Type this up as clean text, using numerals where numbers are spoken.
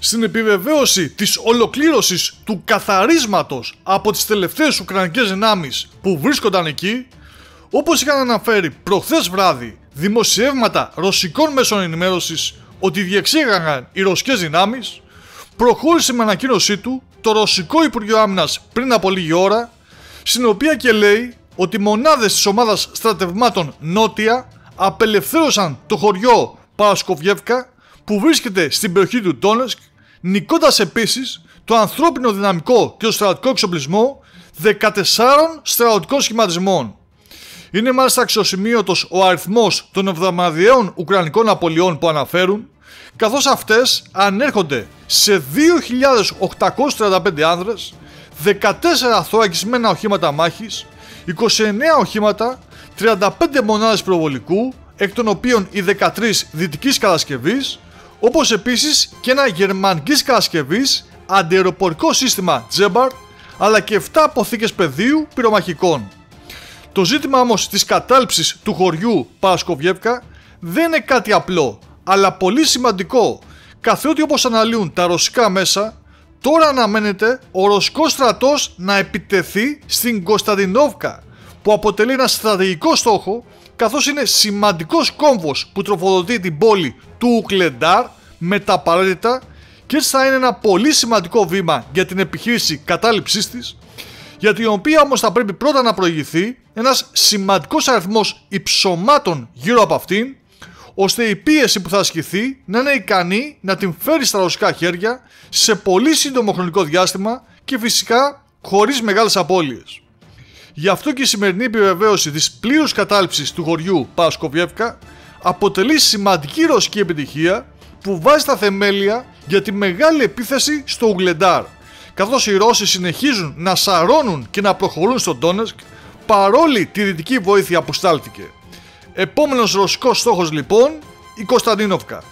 Στην επιβεβαίωση της ολοκλήρωσης του καθαρίσματος από τις τελευταίες ουκρανικές δυνάμεις που βρίσκονταν εκεί, όπως είχαν αναφέρει προχθές βράδυ δημοσιεύματα ρωσικών μέσων ενημέρωσης ότι διεξήγαγαν οι ρωσικές δυνάμεις, προχώρησε με ανακοίνωσή του το Ρωσικό Υπουργείο Άμυνας πριν από λίγη ώρα, στην οποία και λέει ότι μονάδες της ομάδας στρατευμάτων Νότια απελευθέρωσαν το χωριό Παρασκοβιεύκα που βρίσκεται στην περιοχή του Ντόνετσκ, νικώντας επίσης το ανθρώπινο δυναμικό και το στρατιωτικό εξοπλισμό 14 στρατιωτικών σχηματισμών. Είναι μάλιστα αξιοσημείωτος ο αριθμός των εβδομαδιαίων ουκρανικών απολειών που αναφέρουν, καθώς αυτές ανέρχονται σε 2.835 άνδρες, 14 θωρακισμένα οχήματα μάχης, 29 οχήματα, 35 μονάδες προβολικού, εκ των οποίων οι 13 δυτικής κατασκευής, όπως επίσης και ένα γερμανικής κατασκευής αντιαεροπορικό σύστημα Τζέμπαρ, αλλά και 7 αποθήκες πεδίου πυρομαχικών. Το ζήτημα όμως της κατάληψης του χωριού Παρασκοβιεύκα δεν είναι κάτι απλό, αλλά πολύ σημαντικό, καθότι όπως αναλύουν τα ρωσικά μέσα, τώρα αναμένεται ο ρωσικός στρατός να επιτεθεί στην Κωνσταντινόβκα, που αποτελεί ένα στρατηγικό στόχο, καθώς είναι σημαντικός κόμβος που τροφοδοτεί την πόλη του Ουκλεντάρ με τα απαραίτητα, και έτσι θα είναι ένα πολύ σημαντικό βήμα για την επιχείρηση κατάληψής της, για την οποία όμως θα πρέπει πρώτα να προηγηθεί ένας σημαντικός αριθμός υψωμάτων γύρω από αυτήν, ώστε η πίεση που θα ασκηθεί να είναι ικανή να την φέρει στα ρωσικά χέρια σε πολύ σύντομο χρονικό διάστημα και φυσικά χωρίς μεγάλες απώλειες. Γι' αυτό και η σημερινή επιβεβαίωση της πλήρους κατάληψης του χωριού Παρασκοβιεύκα αποτελεί σημαντική ρωσική επιτυχία που βάζει τα θεμέλια για τη μεγάλη επίθεση στο Ουγκλεντάρ, καθώς οι Ρώσοι συνεχίζουν να σαρώνουν και να προχωρούν στο Ντόνετσκ παρόλη τη δυτική βοήθεια που στάλθηκε. Επόμενος ρωσικός στόχος λοιπόν, η Κωνσταντίνοβκα.